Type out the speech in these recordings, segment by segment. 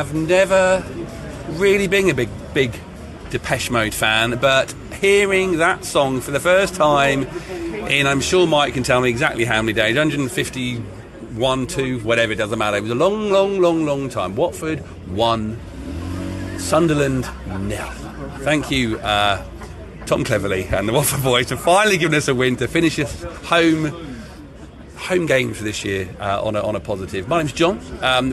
have never really been a big Depeche Mode fan, but hearing that song for the first time in, I'm sure Mike can tell me exactly how many days, 151, 2, whatever, it doesn't matter. It was a long time. Watford 1, Sunderland 0. Thank you, Tom Cleverley and the Watford boys, for finally giving us a win to finish us home game for this year on a positive. My name's John.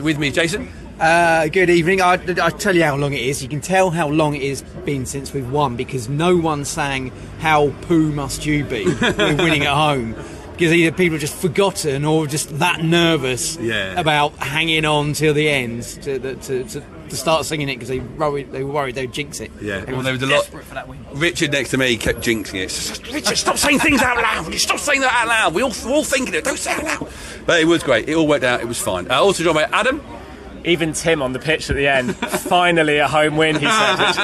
With me is Jason. Good evening. I tell you how long it is. You can tell how long it has been since we've won because no one sang "How Poo Must You Be" we're winning at home, because either people have just forgotten or just that nervous about hanging on till the end to start singing it because they were worried they'd jinx it. Yeah, well, there was a lot. For that win. Richard next to me kept jinxing it. Richard, stop saying things out loud. Stop saying that out loud. We're all thinking it. Don't say it out loud. But it was great. It all worked out. It was fine. Also joined by Adam. Even Tim on the pitch at the end, finally a home win, he said. Which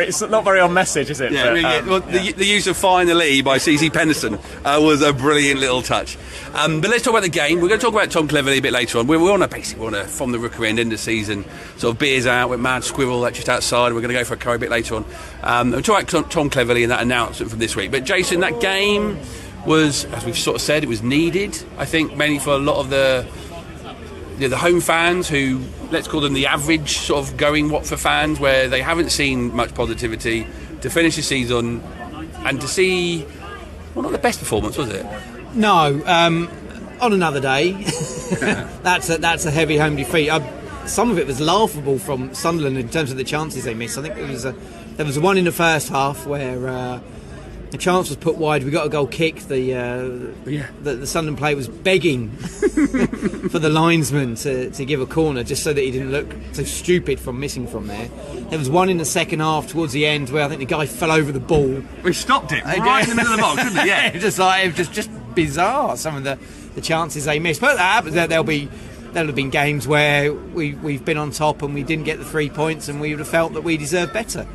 it's not very on message, is it? Yeah, but, the use of "finally" by CC Penniston was a brilliant little touch. But let's talk about the game. We're going to talk about Tom Cleverley a bit later on. We're on a from the Rookery end of season, sort of beers out with Mad Squirrel just outside. We're going to go for a curry a bit later on. We'll talk about Tom Cleverley and that announcement from this week. But Jason, that game was, as we've sort of said, it was needed. I think mainly for a lot of the home fans who, let's call them the average sort of going Watford fans, where they haven't seen much positivity, to finish the season and to see, well, not the best performance, was it? No, on another day. That's a heavy home defeat. Some of it was laughable from Sunderland in terms of the chances they missed. I think there was one in the first half where the chance was put wide. We got a goal kick. The Sunderland player was begging for the linesman to give a corner just so that he didn't look so stupid from missing from there. There was one in the second half towards the end where I think the guy fell over the ball. We stopped it right in the middle of the box, didn't it? Yeah, it was just bizarre, some of the chances they missed. But that happens. There'll have been games where we've been on top and we didn't get the 3 points and we would have felt that we deserved better.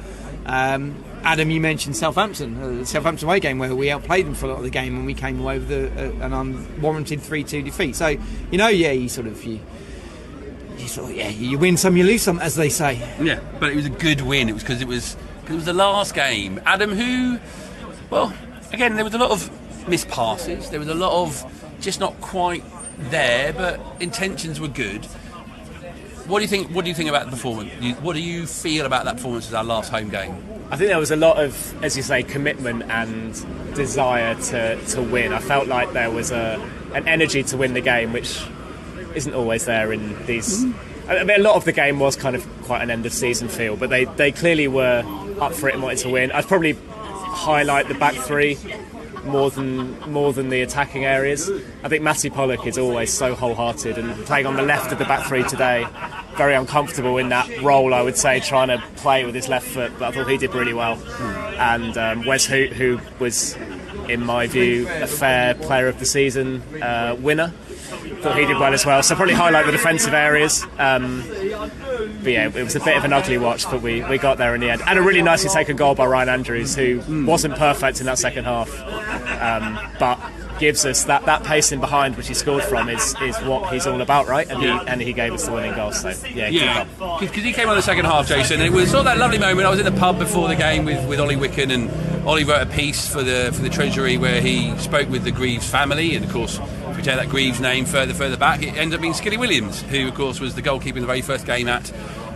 Adam, you mentioned Southampton, the Southampton away game where we outplayed them for a lot of the game and we came away with an unwarranted 3-2 defeat. So, you win some, you lose some, as they say. Yeah, but it was a good win. It was because it was the last game. Adam, again, there was a lot of missed passes. There was a lot of just not quite there, but intentions were good. What do you think? What do you think about the performance? What do you feel about that performance as our last home game? I think there was a lot of, as you say, commitment and desire to win. I felt like there was an energy to win the game, which isn't always there in these. I mean, a lot of the game was kind of quite an end of season feel, but they clearly were up for it and wanted to win. I'd probably highlight the back three more than the attacking areas. I think Matty Pollock is always so wholehearted, and playing on the left of the back three today, very uncomfortable in that role, I would say, trying to play with his left foot, but I thought he did really well. And Wes Hoot, who was, in my view, a fair player of the season winner, thought he did well as well. So probably highlight the defensive areas. But yeah, it was a bit of an ugly watch, but we got there in the end. And a really nicely taken goal by Ryan Andrews, who wasn't perfect in that second half, but gives us that pacing behind which he scored from is what he's all about, right? And he gave us the winning goal. So yeah, because he came on the second half, Jason, and it was sort of that lovely moment. I was in the pub before the game with Ollie Wicken, and Ollie wrote a piece for the Treasury where he spoke with the Greaves family, and of course, if we take that Greaves name further back, it ended up being Skilly Williams, who of course was the goalkeeper in the very first game at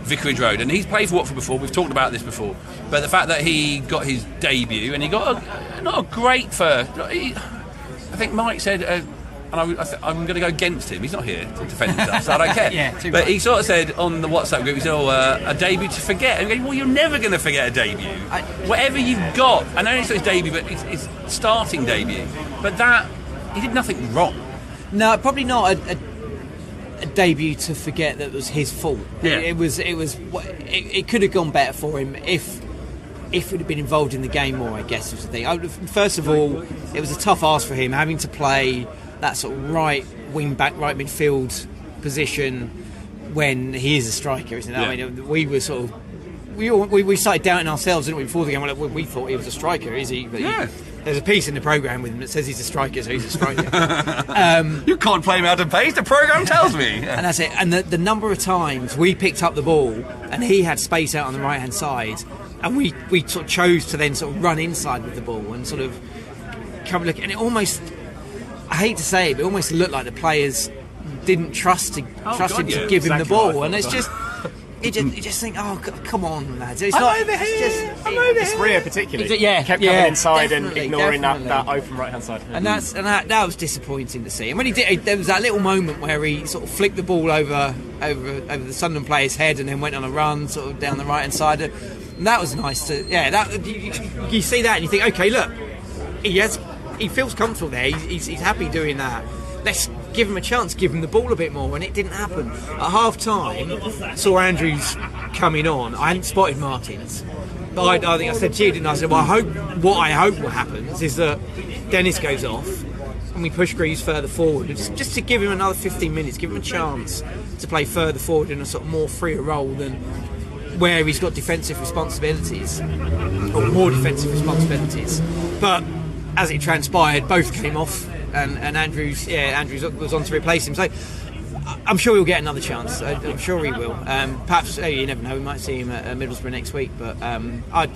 Vicarage Road, and he's played for Watford before. We've talked about this before, but the fact that he got his debut and he got not a great first. I think Mike said, and I'm going to go against him. He's not here to defend himself, so I don't care. But he sort of said on the WhatsApp group, he said, a debut to forget. And I'm going, well, you're never going to forget a debut. Whatever you've got, I know it's not his debut, but it's starting debut. But that, he did nothing wrong. No, probably not a debut to forget that was his fault. Yeah. It could have gone better for him if we'd have been involved in the game more, I guess was the thing. First of all, it was a tough ask for him, having to play that sort of right wing back, right midfield position when he is a striker, isn't it? Yeah. I mean, we were sort of we started doubting ourselves, didn't we, before the game? We thought he was a striker, is he? But Yeah. There's a piece in the programme with him that says he's a striker, so he's a striker. You can't play him out of pace, the programme tells me. And that's it. And the number of times we picked up the ball and he had space out on the right hand side, and we sort of chose to then sort of run inside with the ball and sort of come look. And it almost, I hate to say it, but it almost looked like the players didn't trust him to give him the ball, and it's just. You just think, oh, come on, lads. It's I'm not, over here. I'm over It's here. Ria particularly. Kept coming inside and definitely, ignoring definitely. that open right hand side. And that was disappointing to see. And when he did, there was that little moment where he sort of flicked the ball over the Sunderland player's head and then went on a run sort of down the right hand side. And that was nice to, you see that and you think, okay, look, he feels comfortable there. He's happy doing that. Let's give him a chance, give him the ball a bit more, and it didn't happen. At half time, saw Andrews coming on. I hadn't spotted Martins, but I think I said to you, didn't I? I said, well, what I hope what happens is that Dennis goes off and we push Greaves further forward, just to give him another 15 minutes, give him a chance to play further forward in a sort of more freer role than where he's got defensive responsibilities, or more defensive responsibilities. But as it transpired, both came off. And Andrews was on to replace him. So I'm sure he'll get another chance. I'm sure he will. Perhaps you never know. We might see him at Middlesbrough next week. But I'd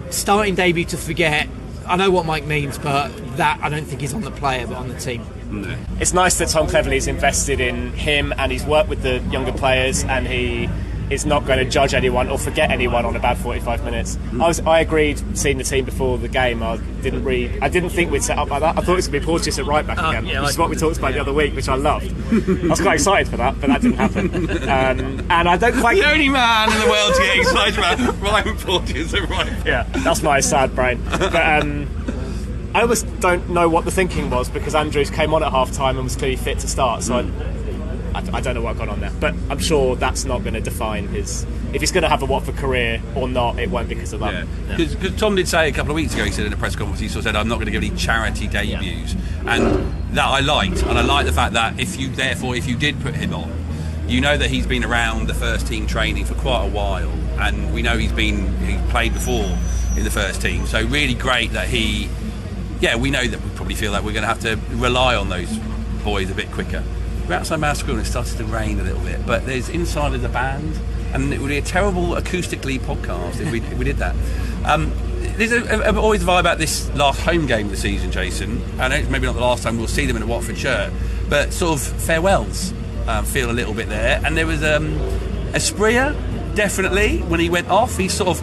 starting debut to forget. I know what Mike means, but that I don't think he's on the player, but on the team. No. It's nice that Tom Cleverley's invested in him and he's worked with the younger players and he is not going to judge anyone or forget anyone on a bad 45 minutes. I agreed seeing the team before the game. I didn't think we'd set up like that. I thought it was going to be Porteous at right back again, which is what we talked about the other week, which I loved. I was quite excited for that, but that didn't happen. And I don't quite... The only man in the world to get excited about Ryan Porteous at right. Yeah, that's my sad brain. But I almost don't know what the thinking was, because Andrews came on at half time and was clearly fit to start, so I don't know what got on there, but I'm sure that's not going to define his. If he's going to have a Watford career or not, it won't because of that. Because Tom did say a couple of weeks ago, he said in a press conference, he sort of said, I'm not going to give any charity debuts. And that I liked. And I like the fact that if you did put him on, you know that he's been around the first team training for quite a while. And we know he's played before in the first team. So really great that we know that we probably feel that we're going to have to rely on those boys a bit quicker. We're outside Mouse School and it started to rain a little bit, but there's inside of the band, and it would be a terrible acoustically podcast if we did that. There's always a vibe about this last home game of the season, Jason. I know it's maybe not the last time we'll see them in a Watford shirt, but sort of farewells feel a little bit there. And there was Espria, definitely, when he went off, he sort of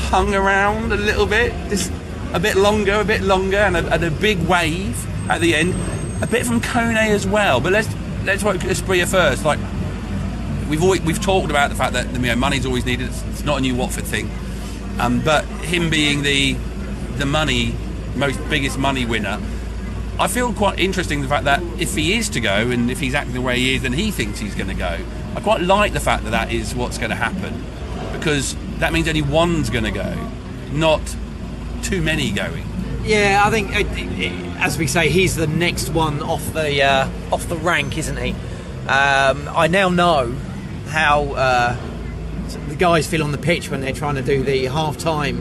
hung around a little bit, just a bit longer, and a big wave at the end. A bit from Kone as well, but let's work Espria first. Like we've talked about the fact that money's always needed. It's not a new Watford thing, but him being the biggest money winner, I feel quite interesting the fact that if he is to go and if he's acting the way he is, then he thinks he's going to go. I quite like the fact that is what's going to happen, because that means only one's going to go, not too many going. Yeah, I think, as we say, he's the next one off the rank, isn't he? I now know how the guys feel on the pitch when they're trying to do the half time,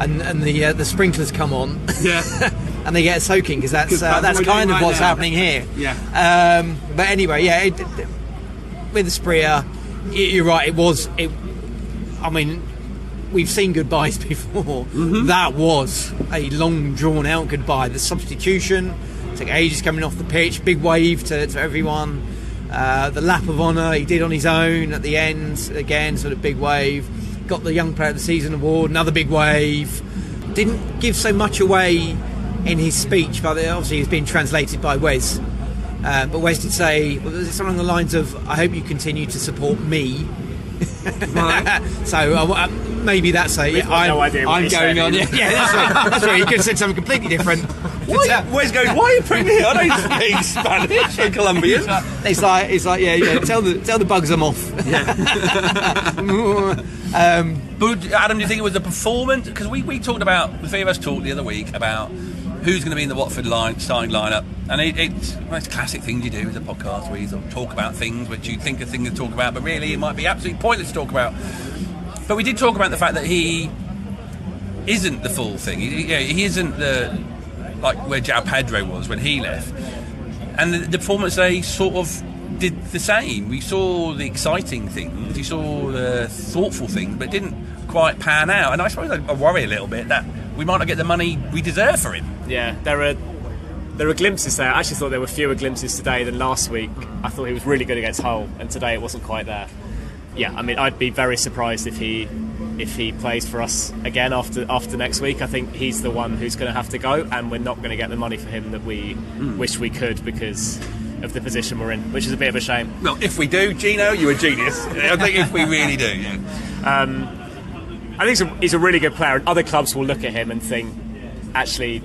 and the sprinklers come on, and they get soaking, because that's kind of what's happening here. Yeah. But anyway, with Espria, you're right. We've seen goodbyes before. Mm-hmm. That was a long, drawn-out goodbye. The substitution took ages coming off the pitch. Big wave to everyone. The lap of honour he did on his own at the end. Again, sort of big wave. Got the Young Player of the Season award. Another big wave. Didn't give so much away in his speech, but obviously he's been translated by Wes. But Wes did say something along the lines of, "I hope you continue to support me." Right. So maybe that's I'm going on. Yeah, that's right. He could have said something completely different. Wes goes, "Why are you putting me here? I don't speak Spanish or Colombian." It's like tell the bugs I'm off. Yeah. But Adam, do you think it was the performance? Because we talked about, the three of us talked the other week about who's going to be in the Watford starting lineup, and it's classic things you do as a podcast where you sort of talk about things which you think are things to talk about, but really it might be absolutely pointless to talk about. But we did talk about the fact that he isn't the full thing. He isn't like where João Pedro was when he left, and the performance they sort of did the same. We saw the exciting things, we saw the thoughtful things, but it didn't quite pan out. And I suppose I worry a little bit that we might not get the money we deserve for him. Yeah, there are glimpses there. I actually thought there were fewer glimpses today than last week. I thought he was really good against Hull, and today it wasn't quite there. Yeah, I mean, I'd be very surprised if he plays for us again after next week. I think he's the one who's going to have to go, and we're not going to get the money for him that we wish we could because of the position we're in, which is a bit of a shame. Well, if we do, Gino, you're a genius. I think if we really do, yeah. I think he's a really good player, and other clubs will look at him and think, actually,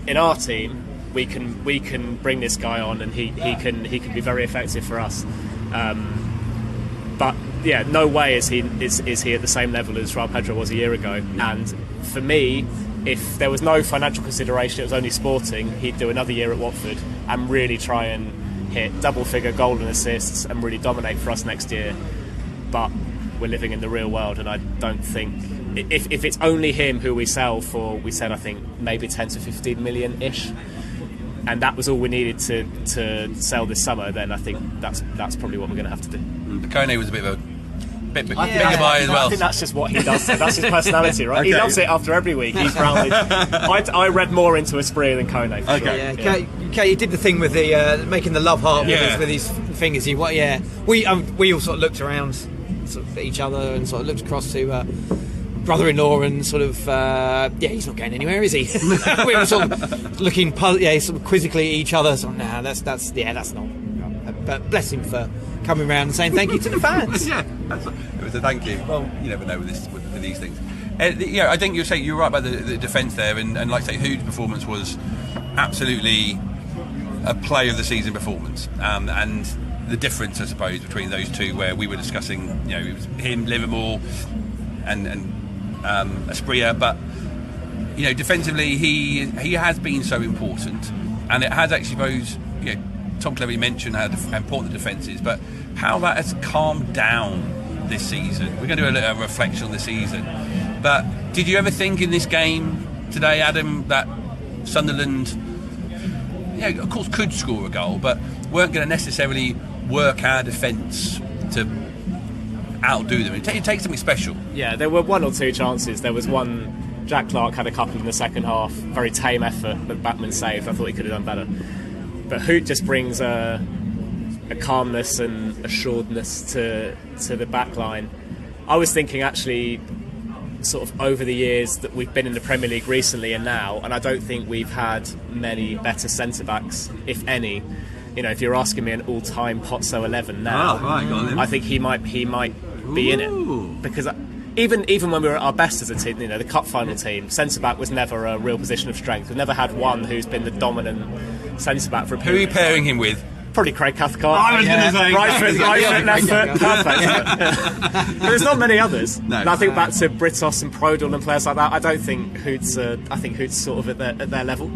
in our team, we can bring this guy on, and he can be very effective for us. But yeah, no way is he at the same level as João Pedro was a year ago. And for me, if there was no financial consideration, it was only sporting, he'd do another year at Watford and really try and hit double-figure goal and assists and really dominate for us next year. But we're living in the real world, and I don't think if it's only him who we sell for, we said I think maybe 10 to 15 million ish, and that was all we needed to sell this summer, then I think that's probably what we're going to have to do. Kone was a bit of a bigger buy as well. I think that's just what he does. That's his personality, right? Okay. He loves it after every week. He's rounded. I read more into Esprit than Kone. For sure. Yeah. He did the thing with the making the love heart with his fingers. We all sort of looked around sort of at each other and sort of looked across to brother-in-law and sort of he's not going anywhere, is he? We were sort of looking sort of quizzically at each other. So that's not. But bless him for coming around and saying thank you to the fans. Yeah, it was a thank you. Well, you never know with these things. I think you're right about the defence there, and like I say, Hood's performance was absolutely a play of the season performance, and the difference, I suppose, between those two, where we were discussing, it was him, Livermore, and Esprit, but defensively he has been so important, and it has actually, suppose, Tom Cleverley mentioned how important the defence is, but how that has calmed down this season. We're going to do a little reflection on the season, but did you ever think in this game today, Adam, that Sunderland, of course, could score a goal, but weren't going to necessarily work our defence to outdo them? It takes something special. Yeah, there were one or two chances. There was one, Jack Clark had a couple in the second half, very tame effort that Batman saved. I thought he could have done better. But Hoot just brings a calmness and assuredness to the back line. I was thinking, actually, sort of over the years that we've been in the Premier League recently and now, and I don't think we've had many better centre-backs, if any. If you're asking me an all-time Pozzo 11 now, I think he might be in it. Because even when we were at our best as a team, the cup final team, centre-back was never a real position of strength. We've never had one who's been the dominant centre-back for a period. Who are you pairing him with? Probably Craig Cathcart. I was going to say right foot, left foot. There's not many others. No. And I think back to Britos and Prodal and players like that. I don't think Hood's. I think Hood's sort of at their level.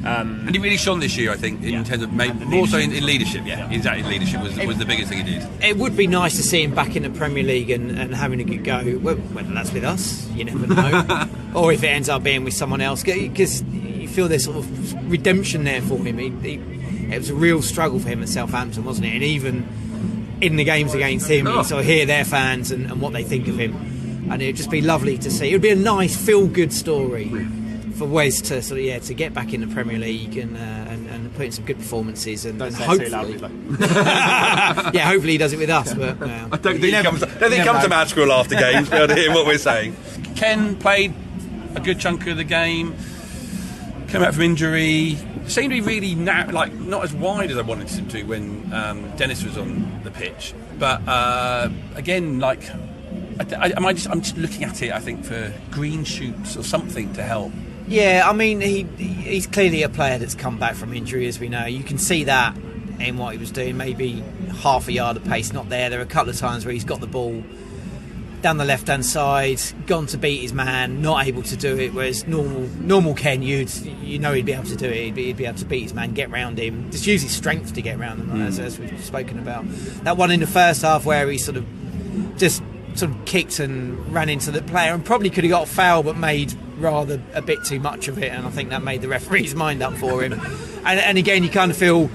And he really shone this year, I think, in terms of more so in leadership. Yeah, exactly. Leadership was the biggest thing he did. It would be nice to see him back in the Premier League and having a good go. Whether that's with us, you never know, or if it ends up being with someone else, because you feel there's sort of redemption there for him. It was a real struggle for him at Southampton, wasn't it? And even in the games against him, you sort of hear their fans and what they think of him. And it'd just be lovely to see. It would be a nice, feel-good story for Wes to sort of to get back in the Premier League and put in some good performances and hopefully, hopefully he does it with us. But I don't think he comes to Mad School after games to be able to hear what we're saying. Ken played a good chunk of the game. Came out from injury. Seemed to be really not as wide as I wanted him to when Dennis was on the pitch. But again, I'm just looking at it, I think, for green shoots or something to help. Yeah, I mean, he's clearly a player that's come back from injury, as we know. You can see that in what he was doing. Maybe half a yard of pace not there. There are a couple of times where he's got the ball down the left-hand side, gone to beat his man, not able to do it. Whereas normal Ken, you know he'd be able to do it. He'd be able to beat his man, get round him. Just use his strength to get round him, as we've spoken about. That one in the first half where he sort of kicked and ran into the player and probably could have got a foul, but made rather a bit too much of it. And I think that made the referee's mind up for him. and again, you kind of feel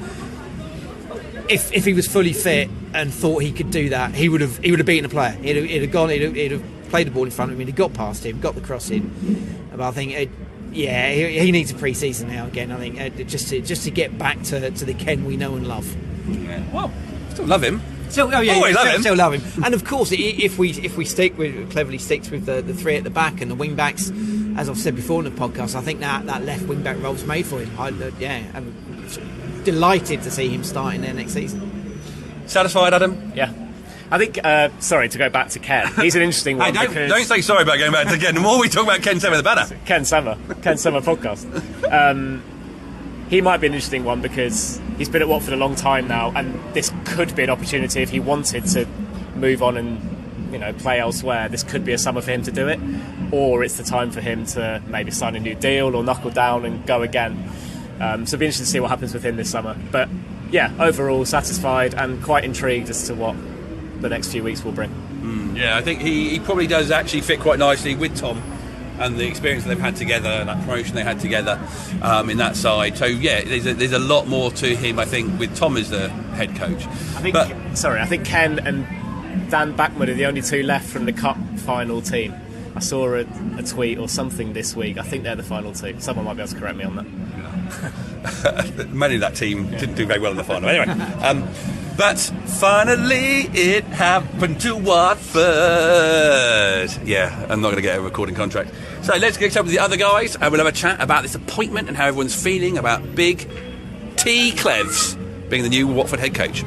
if he was fully fit and thought he could do that, he would have beaten a player. He'd have played the ball in front of him. He'd got past him, got the cross in. But I think, he needs a pre-season now again. I think just to get back to the Ken we know and love. Yeah. Well, still love him. Still love him. And of course, if we stick with Cleverley sticks with the three at the back and the wing backs, as I've said before in the podcast, I think that left wing back role's made for him. I'm delighted to see him starting there next season. Satisfied, Adam? Yeah. I think, sorry, to go back to Ken, he's an interesting one. Hey, don't say sorry about going back to Ken. The more we talk about Ken Summer, the better. Ken Summer podcast. He might be an interesting one because he's been at Watford a long time now, and this could be an opportunity if he wanted to move on and play elsewhere. This could be a summer for him to do it, or it's the time for him to maybe sign a new deal or knuckle down and go again. So it'll be interesting to see what happens with him this summer. But yeah, overall satisfied and quite intrigued as to what the next few weeks will bring. I think he probably does actually fit quite nicely with Tom and the experience that they've had together and that promotion they had together in that side. So yeah, there's a lot more to him, I think, with Tom as the head coach. I think Ken and Dan Backman are the only two left from the cup final team. I saw a tweet or something this week. I think they're the final two. Someone might be able to correct me on that. Many of that team didn't do very well in the final. Anyway, but finally it happened to Watford. Yeah, I'm not going to get a recording contract. So let's get up with the other guys and we'll have a chat about this appointment and how everyone's feeling about Big T. Clevs being the new Watford head coach.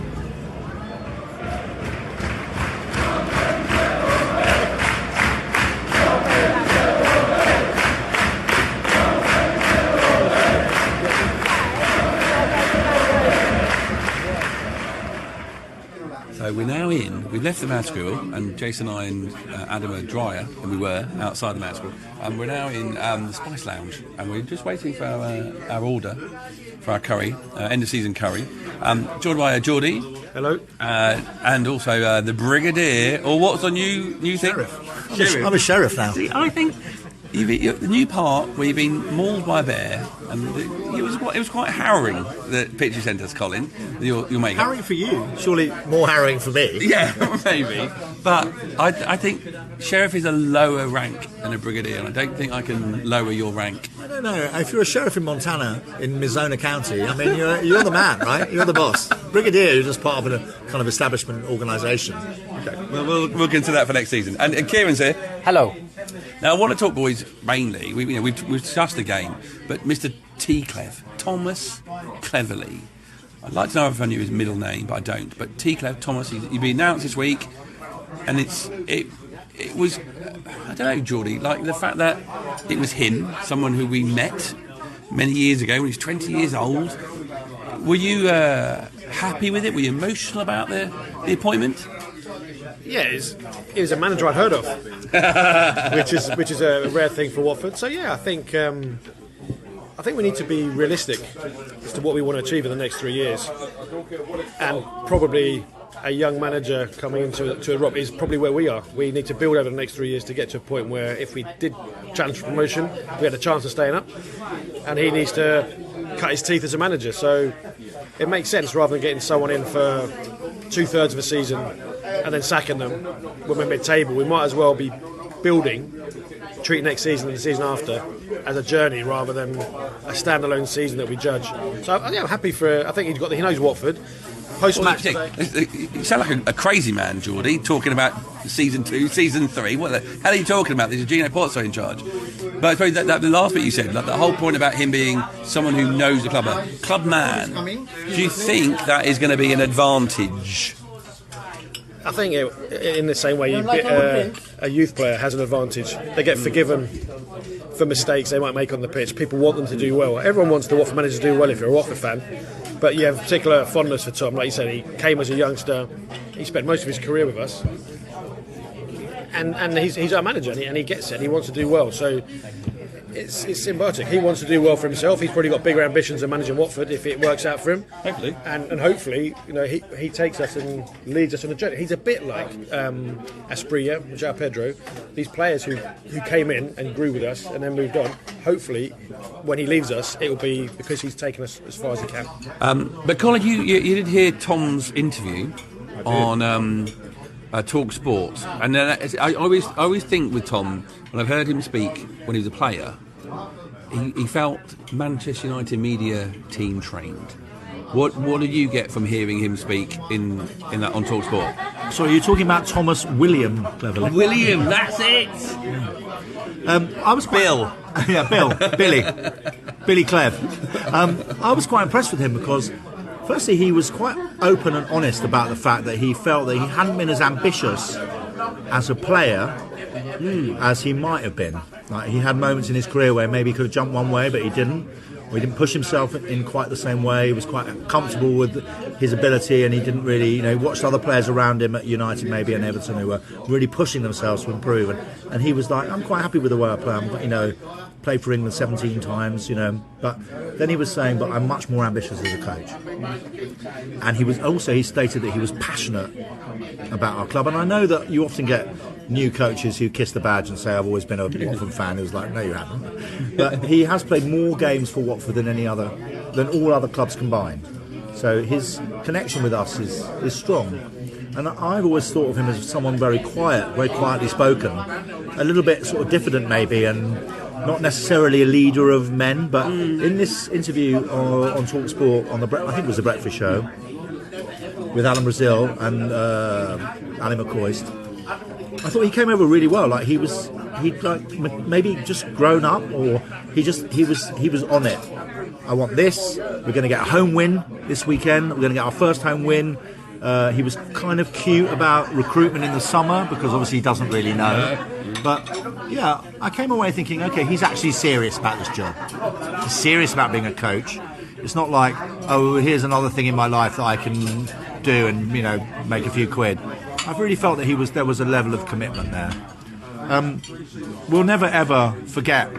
So we're now we've left the Mad School, and Jason and I and Adam are drier than we were outside the Mad School. And we're now in the Spice Lounge, and we're just waiting for our order for our curry, end of season curry. Joined by Jordi. Hello. And also the Brigadier, or what's the new thing? Sheriff. I'm a sheriff now. See, I think the new part where you've been mauled by a bear, and it was quite harrowing, the picture you sent us, Colin, your makeup. Harrowing for you? Surely more harrowing for me. Yeah, maybe. But I think Sheriff is a lower rank than a Brigadier, and I don't think I can lower your rank. I don't know. If you're a sheriff in Montana, in Mizona County, I mean, you're the man, right? You're the boss. Brigadier, you're just part of a kind of establishment organisation. Okay, well, we'll consider that for next season. And Kieran's here. Hello. Now, I want to talk, boys, mainly. We've discussed the game, but Mr. T. Clev, Thomas Cleverley. I'd like to know if I knew his middle name, but I don't. But T. Clev, Thomas, he's been announced this week, and it was, I don't know, Jordi, like the fact that it was him, someone who we met many years ago when he was 20 years old. Were you happy with it? Were you emotional about the appointment? Yeah, it was a manager I'd heard of, which is a rare thing for Watford. So yeah, I think we need to be realistic as to what we want to achieve in the next 3 years, and probably a young manager coming into a ROP is probably where we are. We need to build over the next 3 years to get to a point where if we did challenge for promotion, we had a chance of staying up, and he needs to cut his teeth as a manager. So it makes sense, rather than getting someone in for 2/3 of a season and then sacking them when we're mid-table. We might as well be building, treat next season and the season after as a journey rather than a standalone season that we judge. So I'm happy for. I think he knows Watford. Post-match today. You sound like a crazy man, Jordi, talking about season 2, season 3. What the hell are you talking about? There's Gino Pozzo in charge. But I suppose that the last bit you said, like the whole point about him being someone who knows the club, a club man. Do you think that is going to be an advantage? I think in the same way a youth player has an advantage. They get forgiven for mistakes they might make on the pitch. People want them to do well. Everyone wants the Watford manager to do well if you're a Watford fan. But you have particular fondness for Tom. Like you said, he came as a youngster. He spent most of his career with us. and he's our manager, and he gets it. He wants to do well, so it's symbiotic. He wants to do well for himself. He's probably got bigger ambitions than managing Watford if it works out for him. Hopefully, and hopefully, he takes us and leads us on a journey. He's a bit like Asprilla, João Pedro, these players who came in and grew with us and then moved on. Hopefully, when he leaves us, it will be because he's taken us as far as he can. But Colin, you did hear Tom's interview on Talk Sport, and then I always think with Tom, when I've heard him speak when he was a player, he felt Manchester United media team trained. What did you get from hearing him speak in that on Talk Sport? So are you talking about Thomas William Cleverley? William, that's it. I was Bill. Billy Clev. I was quite impressed with him because, firstly, he was quite open and honest about the fact that he felt that he hadn't been as ambitious as a player as he might have been. Like, he had moments in his career where maybe he could have jumped one way, but he didn't. Or he didn't push himself in quite the same way. He was quite comfortable with his ability, and he didn't really, he watched other players around him at United maybe and Everton who were really pushing themselves to improve. And he was like, I'm quite happy with the way I play. Played for England 17 times, But then he was saying, but I'm much more ambitious as a coach. And he stated that he was passionate about our club. And I know that you often get new coaches who kiss the badge and say, I've always been a Watford fan. Who's like, no, you haven't. But he has played more games for Watford than all other clubs combined. So his connection with us is strong. And I've always thought of him as someone very quiet, very quietly spoken, a little bit sort of diffident maybe, and not necessarily a leader of men. But in this interview on Talk Sport, I think it was the Breakfast Show, with Alan Brazil and Ali McCoist, I thought he came over really well. Like he'd maybe just grown up, or he was on it. I want this. We're going to get a home win this weekend. We're going to get our first home win. He was kind of cute about recruitment in the summer because obviously he doesn't really know. But yeah, I came away thinking, okay, he's actually serious about this job. He's serious about being a coach. It's not like, oh, here's another thing in my life that I can do and make a few quid. I've really felt that there was a level of commitment there. We'll never ever forget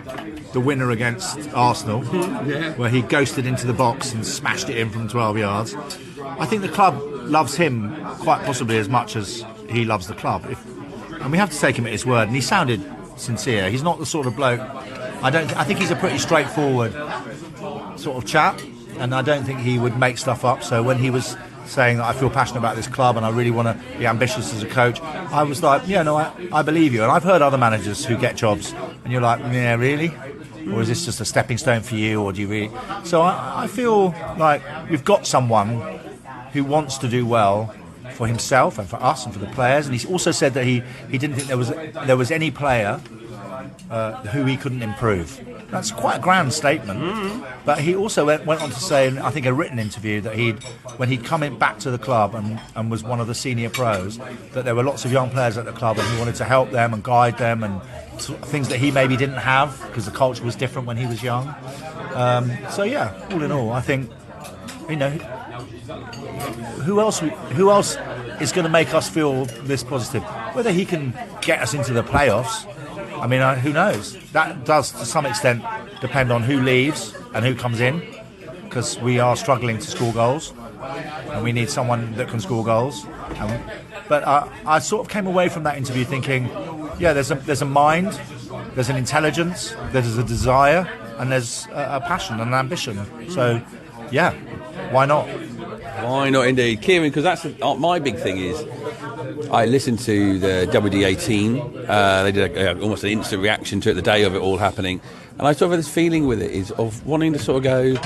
the winner against Arsenal, where he ghosted into the box and smashed it in from 12 yards. I think the club loves him quite possibly as much as he loves the club. And we have to take him at his word. And he sounded sincere. He's not the sort of bloke. I think he's a pretty straightforward sort of chap, and I don't think he would make stuff up. So when he was saying that I feel passionate about this club and I really want to be ambitious as a coach, I was like, I believe you. And I've heard other managers who get jobs, and you're like, yeah, really? Or is this just a stepping stone for you, or do you really? So I feel like we've got someone who wants to do well for himself and for us and for the players. And he also said that he didn't think there was any player who he couldn't improve. That's quite a grand statement. But he also went on to say, in I think a written interview, that when he'd come back to the club and was one of the senior pros, that there were lots of young players at the club and he wanted to help them and guide them, and things that he maybe didn't have because the culture was different when he was young. So yeah, all in all, I think, who else is going to make us feel this positive? Whether he can get us into the playoffs, I mean, who knows? That does, to some extent, depend on who leaves and who comes in, because we are struggling to score goals, and we need someone that can score goals. But I sort of came away from that interview thinking, yeah, there's a mind, there's an intelligence, there's a desire, and there's a passion and an ambition. So, yeah, why not? Why not indeed, Kieran? Because that's my big thing is, I listened to the WD18. They did almost an instant reaction to it the day of it all happening, and I sort of had this feeling with it is of wanting to sort of go,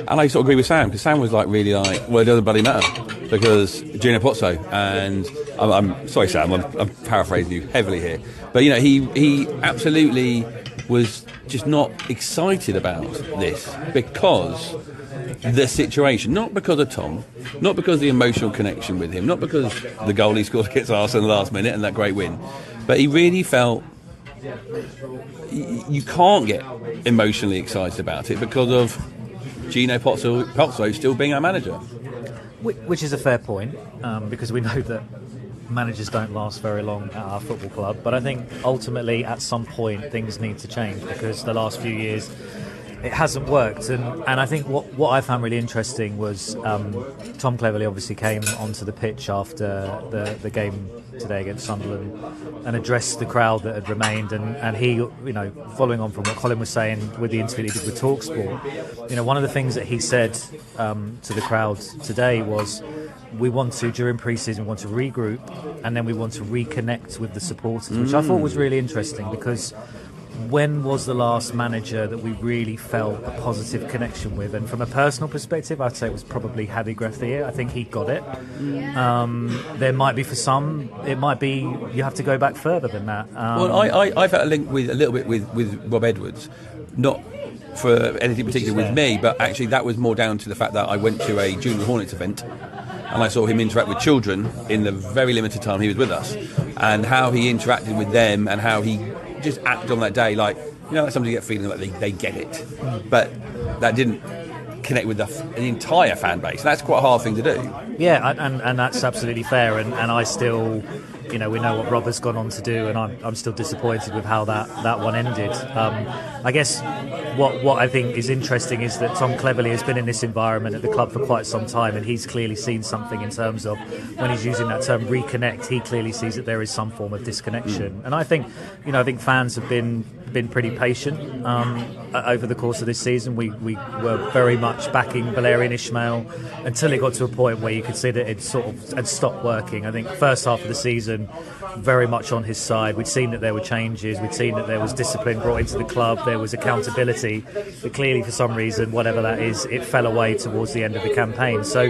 and I sort of agree with Sam, because Sam was like really like, well, it doesn't bloody matter because Gino Pozzo, and I'm sorry Sam, I'm paraphrasing you heavily here, but he absolutely was just not excited about this because the situation, not because of Tom, not because of the emotional connection with him, not because the goal he scored against Arsenal in the last minute and that great win, but he really felt you can't get emotionally excited about it because of Gino Pozzo still being our manager. Which is a fair point, because we know that managers don't last very long at our football club, but I think ultimately at some point things need to change, because the last few years it hasn't worked, and I think what I found really interesting was Tom Cleverley obviously came onto the pitch after the game today against Sunderland and addressed the crowd that had remained, and he, following on from what Colin was saying with the interview he did with TalkSport, one of the things that he said to the crowd today was, we want to, during pre-season, we want to regroup, and then we want to reconnect with the supporters, which I thought was really interesting, because when was the last manager that we really felt a positive connection with? And from a personal perspective, I'd say it was probably Javi Gracia. I think he got it. There might be, for some, it might be you have to go back further than that. Well, I've had a link with a little bit with Rob Edwards, not for anything particular with me, but actually that was more down to the fact that I went to a Junior Hornets event and I saw him interact with children in the very limited time he was with us, and how he interacted with them and how he just acted on that day like, sometimes you get a feeling like they get it, but that didn't connect with the entire fan base. That's quite a hard thing to do. Yeah, and that's absolutely fair, and I still, we know what Rob has gone on to do, and I'm still disappointed with how that one ended. I guess what I think is interesting is that Tom Cleverley has been in this environment at the club for quite some time, and he's clearly seen something in terms of, when he's using that term reconnect, he clearly sees that there is some form of disconnection. And I think fans have been pretty patient over the course of this season. We were very much backing Valerian Ismail until it got to a point where you could see that it sort of had stopped working. I think first half of the season, very much on his side. We'd seen that there were changes, we'd seen that there was discipline brought into the club, there was accountability, but clearly for some reason, whatever that is, it fell away towards the end of the campaign. So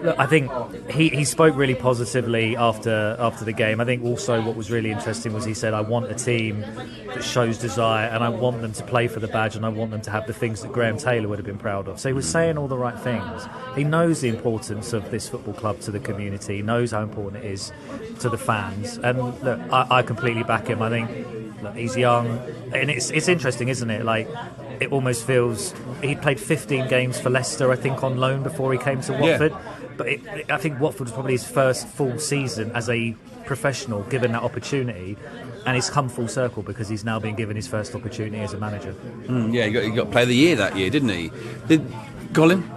look, I think he spoke really positively after the game. I think also what was really interesting was he said, I want a team that shows desire, and I want them to play for the badge, and I want them to have the things that Graham Taylor would have been proud of. So he was saying all the right things. He knows the importance of this football club to the community. He knows how important it is to the fans. And look, I completely back him. I think he's young, and it's interesting, isn't it? Like, it almost feels he played 15 games for Leicester, I think, on loan before he came to Watford. Yeah. But I think Watford was probably his first full season as a professional, given that opportunity, and he's come full circle because he's now been given his first opportunity as a manager. He got Player of the Year that year, didn't he? Colin?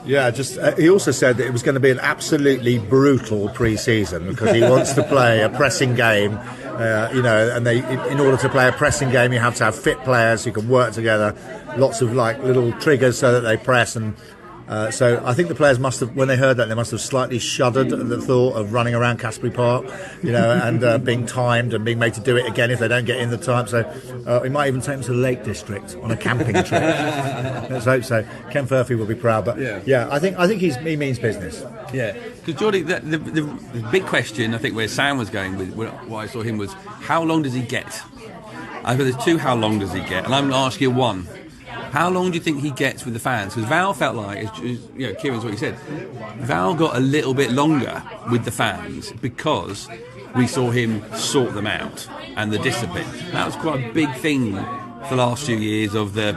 Yeah, he also said that it was going to be an absolutely brutal pre-season because he wants to play a pressing game, and in order to play a pressing game, you have to have fit players who can work together, lots of little triggers so that they press. And so I think the players must have, when they heard that, they must have slightly shuddered at the thought of running around Casbury Park, and being timed and being made to do it again if they don't get in the time. So we might even take them to the Lake District on a camping trip. Let's hope so. Ken Furphy will be proud. But yeah, I think he means business. Yeah, because Jordi, the big question I think where Sam was going with what I saw him was, how long does he get? I think there's two. How long does he get? And I'm going to ask you one. How long do you think he gets with the fans? Because Val felt like, Kieran's what he said, Val got a little bit longer with the fans because we saw him sort them out and the discipline. That was quite a big thing for the last few years of the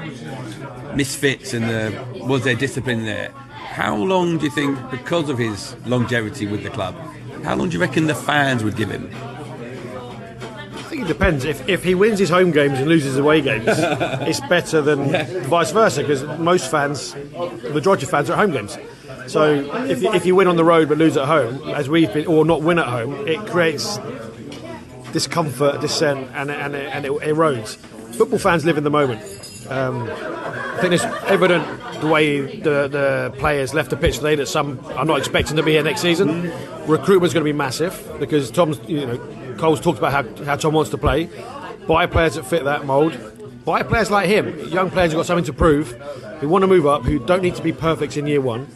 misfits and was there discipline there? How long do you think, because of his longevity with the club, how long do you reckon the fans would give him? I think it depends. If he wins his home games and loses away games, it's better than vice versa, because most fans, the majority of fans, are at home games. So if you win on the road but lose at home, as we've been, or not win at home, it creates discomfort, dissent, and it erodes. Football fans live in the moment. I think it's evident the way the players left the pitch today that some are not expecting to be here next season. Recruitment's going to be massive because Cole's talked about how Tom wants to play. Buy players that fit that mould. Buy players like him, young players who've got something to prove, who want to move up, who don't need to be perfect in year one.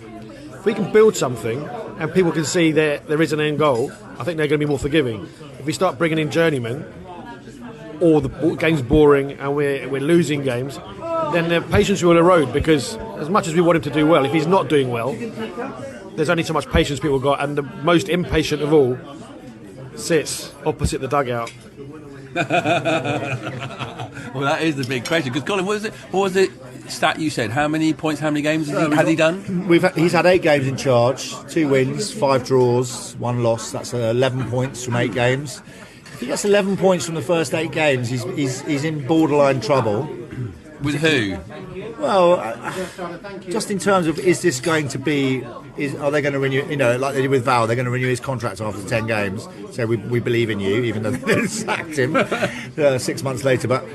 If we can build something and people can see there is an end goal, I think they're going to be more forgiving. If we start bringing in journeymen, or the game's boring and we're losing games, then the patience will erode, because as much as we want him to do well, if he's not doing well, there's only so much patience people got, and the most impatient of all sits opposite the dugout. Well, that is the big question. Because Colin, what was the stat you said? How many points? How many games has he done? He's had 8 games in charge, 2 wins, 5 draws, 1 loss. That's 11 points from 8 games. If he gets 11 points from the first 8 games, he's in borderline trouble. With who? Well, just in terms of, is this going to be? Are they going to renew? Like they did with Val, they're going to renew his contract after 10 games. So we believe in you, even though they sacked him 6 months later. But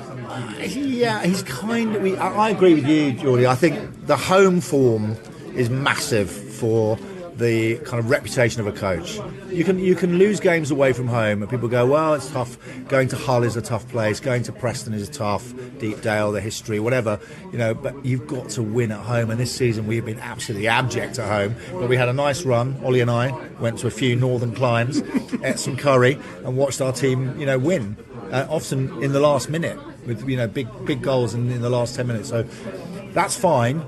yeah, he's kind of. I agree with you, Jordi. I think the home form is massive for the kind of reputation of a coach. You can lose games away from home, and people go, well, it's tough. Going to Hull is a tough place. Going to Preston is tough. Deepdale, the history, whatever, But you've got to win at home. And this season we've been absolutely abject at home. But we had a nice run. Ollie and I went to a few northern climes, ate some curry, and watched our team, win. Often in the last minute with big goals in the last 10 minutes. So that's fine.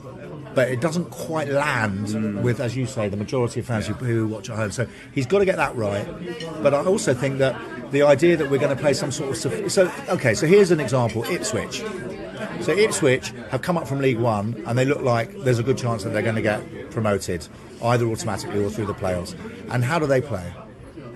But it doesn't quite land with, as you say, the majority of fans who watch at home. So he's got to get that right. But I also think that the idea that we're going to play some sort of... So here's an example. Ipswich. So Ipswich have come up from League One, and they look like there's a good chance that they're going to get promoted, either automatically or through the playoffs. And how do they play?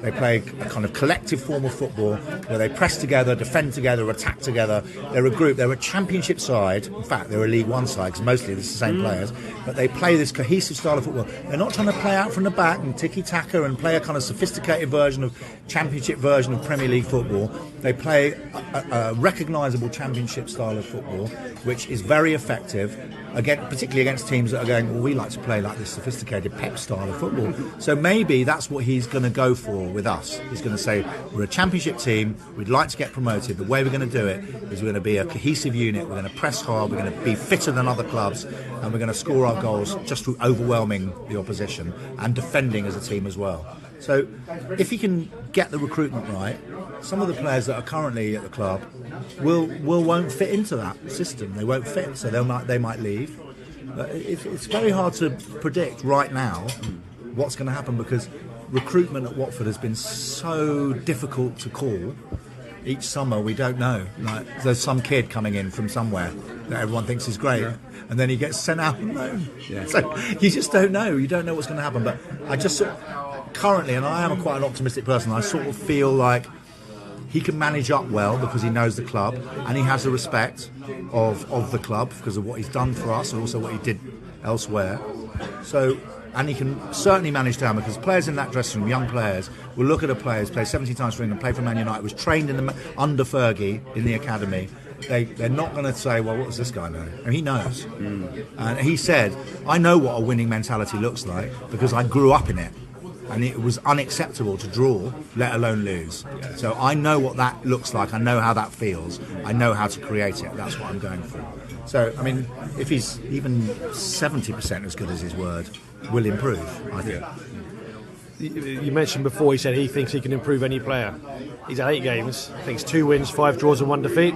They play a kind of collective form of football where they press together, defend together, attack together. They're a group. They're a championship side. In fact, they're a League One side because mostly it's the same players. But they play this cohesive style of football. They're not trying to play out from the back and tiki-taka and play a kind of sophisticated version of championship version of Premier League football. They play a recognisable championship style of football, which is very effective. Again, particularly against teams that are going, well, we like to play like this sophisticated Pep style of football. So maybe that's what he's going to go for with us. He's going to say, we're a championship team, we'd like to get promoted. The way we're going to do it is we're going to be a cohesive unit, we're going to press hard, we're going to be fitter than other clubs, and we're going to score our goals just through overwhelming the opposition and defending as a team as well. So if he can get the recruitment right, some of the players that are currently at the club won't fit into that system. They won't fit, so they might leave. But it's very hard to predict right now what's going to happen because recruitment at Watford has been so difficult to call. Each summer we don't know. Like there's some kid coming in from somewhere that everyone thinks is great, and then he gets sent out on loan. Yeah. So you just don't know. You don't know what's going to happen. But I just currently, and I am quite an optimistic person, I sort of feel like he can manage up well because he knows the club and he has the respect of the club because of what he's done for us and also what he did elsewhere. So, and he can certainly manage down because players in that dressing room, young players, will look at a player who's played 70 times for England, played for Man United, was trained under Fergie in the academy. They're not going to say, well, what does this guy know? And he knows. And he said, I know what a winning mentality looks like because I grew up in it. And it was unacceptable to draw, let alone lose. So I know what that looks like. I know how that feels. I know how to create it. That's what I'm going for. So, I mean, if he's even 70% as good as his word, will improve, I think. You mentioned before, he said he thinks he can improve any player. He's had 8 games. I think it's 2 wins, 5 draws and 1 defeat.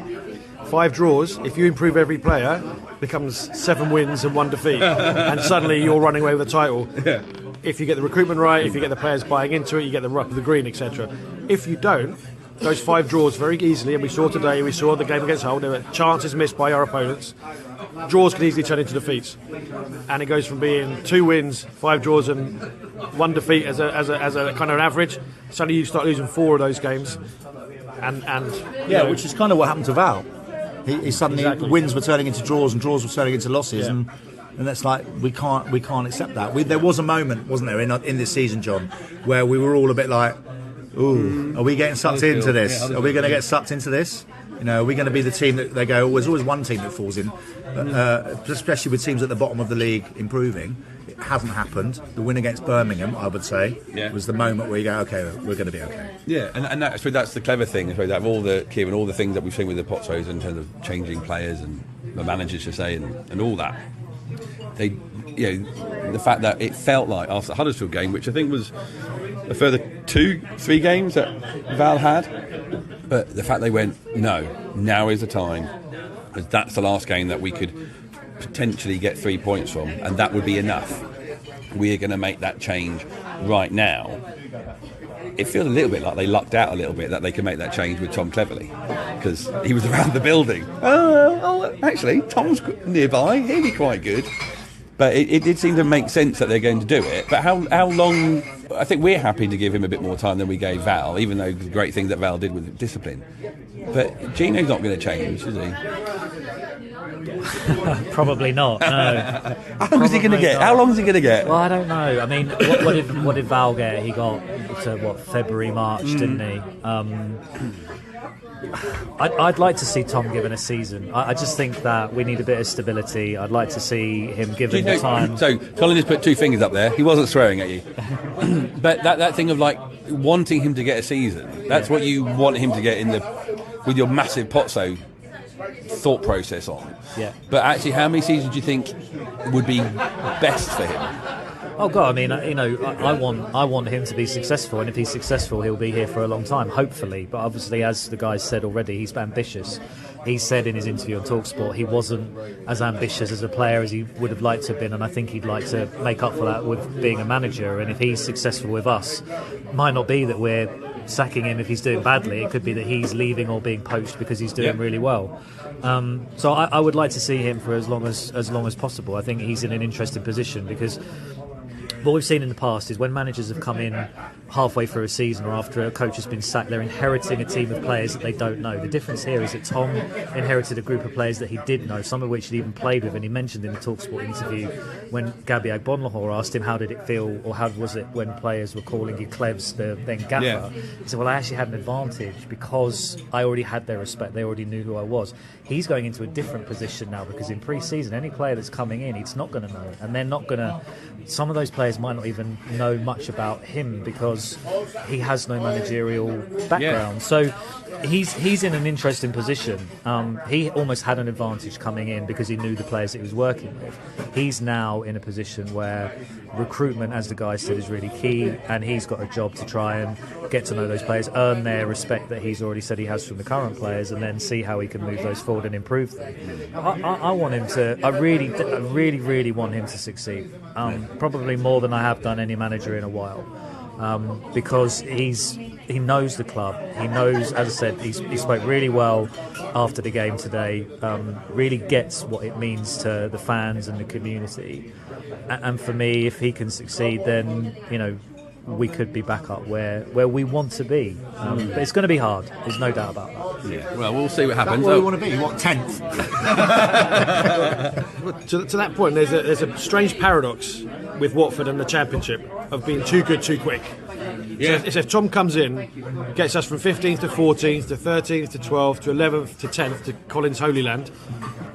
5 draws, if you improve every player, becomes 7 wins and 1 defeat. And suddenly you're running away with the title. Yeah. If you get the recruitment right, if you get the players buying into it, you get them up to the green, etc. If you don't, those 5 draws very easily, and we saw today, we saw the game against Hull, there were chances missed by our opponents. Draws can easily turn into defeats. And it goes from being 2 wins, 5 draws and 1 defeat as a kind of an average. Suddenly you start losing 4 of those games. And which is kind of what happened to Val. He suddenly wins were turning into draws and draws were turning into losses, and that's like we can't accept that. There was a moment, wasn't there, in this season, John, where we were all a bit like, "Ooh, are we getting sucked into this? Are we going to get sucked into this? Are we going to be the team that they go? Oh, there's always one team that falls in, especially with teams at the bottom of the league improving." It hasn't happened. The win against Birmingham, I would say, was the moment where you go, "Okay, we're going to be okay." Yeah, and that's the clever thing. I suppose that of all the Kieran, all the things that we've seen with the Pozzos in terms of changing players and the managers, to say, and all that. They, the fact that it felt like after the Huddersfield game, which I think was a further 2-3 games that Val had, but the fact they went, no, now is the time, because that's the last game that we could potentially get 3 points from, and that would be enough. We are going to make that change right now. it feels a little bit like they lucked out a little bit that they can make that change with Tom Cleverley, because he was around the building. Actually, Tom's nearby, he'd be quite good. But it did seem to make sense that they're going to do it. But how long? I think we're happy to give him a bit more time than we gave Val, even though the great things that Val did with discipline. But Gino's not going to change, is he? Probably not. No. How long is he going to get? How long is he going to get? Well, I don't know. I mean, what did Val get? He got to February, March, didn't he? I'd like to see Tom given a season. I just think that we need a bit of stability. I'd like to see him given the time. So Colin just put two fingers up there. He wasn't swearing at you, but that thing of like wanting him to get a season. That's what you want him to get with your massive Pozzo thought process on. Yeah. But actually, how many seasons do you think would be best for him? Oh God! I mean, I want him to be successful, and if he's successful, he'll be here for a long time, hopefully. But obviously, as the guy said already, he's ambitious. He said in his interview on TalkSport he wasn't as ambitious as a player as he would have liked to have been, and I think he'd like to make up for that with being a manager. And if he's successful with us, it might not be that we're sacking him if he's doing badly. It could be that he's leaving or being poached because he's doing really well. So I would like to see him for as long as possible. I think he's in an interesting position because what we've seen in the past is when managers have come in halfway through a season or after a coach has been sacked, they're inheriting a team of players that they don't know. The difference here is that Tom inherited a group of players that he did know, some of which he'd even played with, and he mentioned in the TalkSport interview when Gabby Agbonlahor asked him how did it feel or how was it when players were calling you Klebs, the then gaffer. Yeah. He said, well, I actually had an advantage because I already had their respect. They already knew who I was. He's going into a different position now because in pre-season, any player that's coming in, he's not going to know. And they're not going to... Some of those players might not even know much about him because he has no managerial background. Yeah. So he's in an interesting position. He almost had an advantage coming in because he knew the players that he was working with. He's now in a position where recruitment, as the guy said, is really key, and he's got a job to try and get to know those players, earn their respect that he's already said he has from the current players, and then see how he can move those forward and improve them. I want him to. I really want him to succeed. Probably more than I have done any manager in a while. Because he knows the club. He knows, as I said, he spoke really well after the game today. Really gets what it means to the fans and the community. And for me, if he can succeed, then we could be back up where we want to be. But it's going to be hard. There's no doubt about that. Yeah. Well, we'll see what happens. That's where we want to be. What, 10th? To that point, there's a strange paradox with Watford and the Championship of being too good too quick. Yeah. So if Tom comes in, gets us from 15th to 14th to 13th to 12th to 11th to 10th to Colin's Holy Land,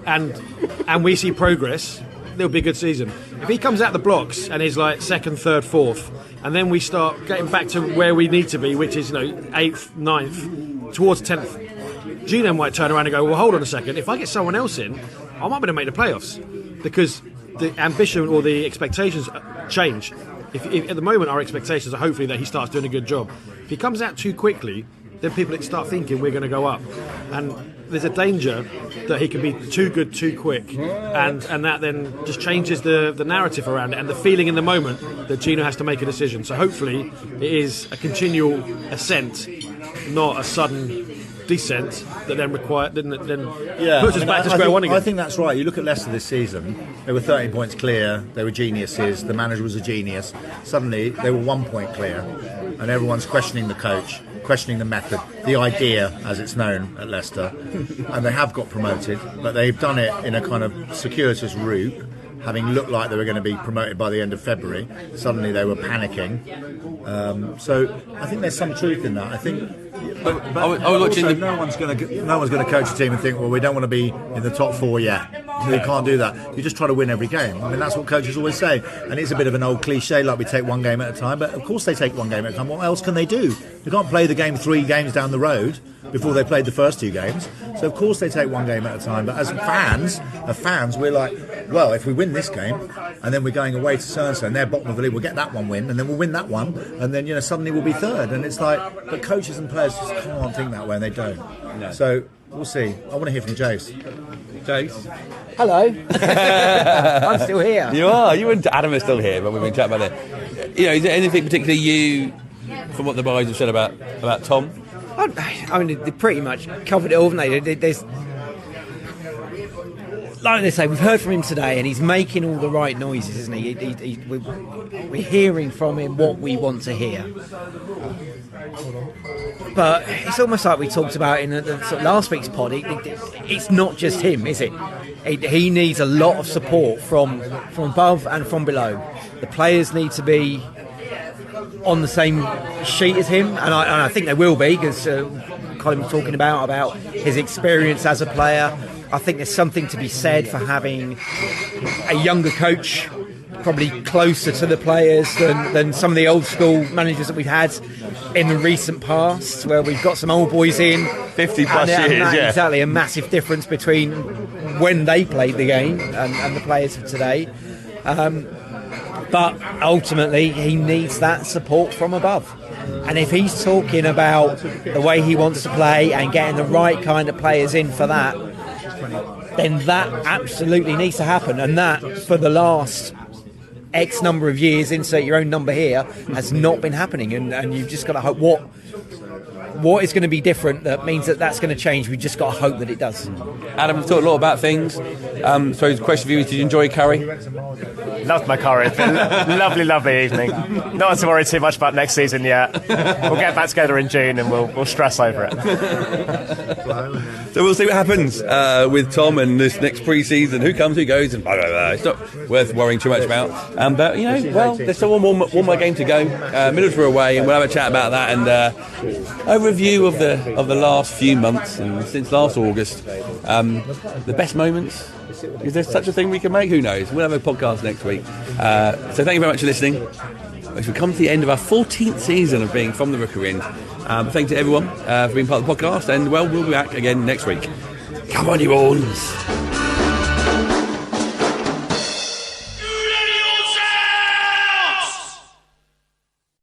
and we see progress, it'll be a good season. If he comes out the blocks and is like 2nd, 3rd, 4th, and then we start getting back to where we need to be, which is 8th, 9th, towards 10th, Gino might turn around and go, well, hold on a second, if I get someone else in, I might be able to make the playoffs, because the ambition or the expectations change. If at the moment our expectations are hopefully that he starts doing a good job. If he comes out too quickly, then people start thinking we're going to go up, and there's a danger that he can be too good too quick, and that then just changes the narrative around it and the feeling in the moment that Gino has to make a decision. So hopefully it is a continual ascent, not a sudden descent that then puts us back to square one again. I think that's right. You look at Leicester this season, they were 13 points clear, they were geniuses, the manager was a genius. Suddenly they were 1 point clear, and everyone's questioning the coach, questioning the method, the idea as it's known at Leicester, and they have got promoted, but they've done it in a kind of circuitous route, having looked like they were going to be promoted by the end of February. Suddenly they were panicking. So I think there's some truth in that. I think, but also no one's going to coach a team and think, well, we don't want to be in the top 4 yet. You can't do that. You just try to win every game. I mean, that's what coaches always say. And it's a bit of an old cliche, like we take one game at a time. But of course they take one game at a time. What else can they do? They can't play the game 3 games down the road before they played the first 2 games. So of course they take one game at a time. But as fans, we're like, well, if we win this game and then we're going away to so-and-so and they're bottom of the league, we'll get that one win and then we'll win that one and then suddenly we'll be third. And it's like, but coaches and players just can't think that way, and they don't. No. So we'll see. I want to hear from Jace. Hello. I'm still here. You are. You and Adam are still here, but we've been chatting about it. Is there anything particularly from what the boys have said about Tom? I mean, they pretty much covered it all, haven't they? There's, like they say, we've heard from him today, and he's making all the right noises, isn't he? We're hearing from him what we want to hear. But it's almost like we talked about in the sort of last week's pod. It's not just him, is it? He needs a lot of support from above and from below. The players need to be on the same sheet as him, and I think they will be, because Colin was talking about his experience as a player. I think there's something to be said for having a younger coach, probably closer to the players than some of the old school managers that we've had in the recent past, where we've got some old boys in 50 plus years, yeah. Exactly, a massive difference between when they played the game and the players of today. But ultimately, he needs that support from above. And if he's talking about the way he wants to play and getting the right kind of players in for that, then that absolutely needs to happen. And that, for the last X number of years, insert your own number here, has not been happening. And you've just got to hope what is going to be different that means that's going to change. We've just got to hope that it does. Adam, we've talked a lot about things. So the question for you is, did you enjoy curry? Loved my curry. It's been a lovely evening. Not to worry too much about next season yet. We'll get back together in June and we'll stress over it. So we'll see what happens with Tom and this next pre-season. Who comes, who goes, and blah, blah, blah. It's not worth worrying too much about. But there's still one more game to go. Middlesbrough away, and we'll have a chat about that and a review of the last few months and since last August. The best moments. Is there such a thing we can make? Who knows? We'll have a podcast next week. So thank you very much for listening. We've come to the end of our 14th season of being From the Rookery End. Thank you to everyone for being part of the podcast, and we'll be back again next week. Come on, you ORNS!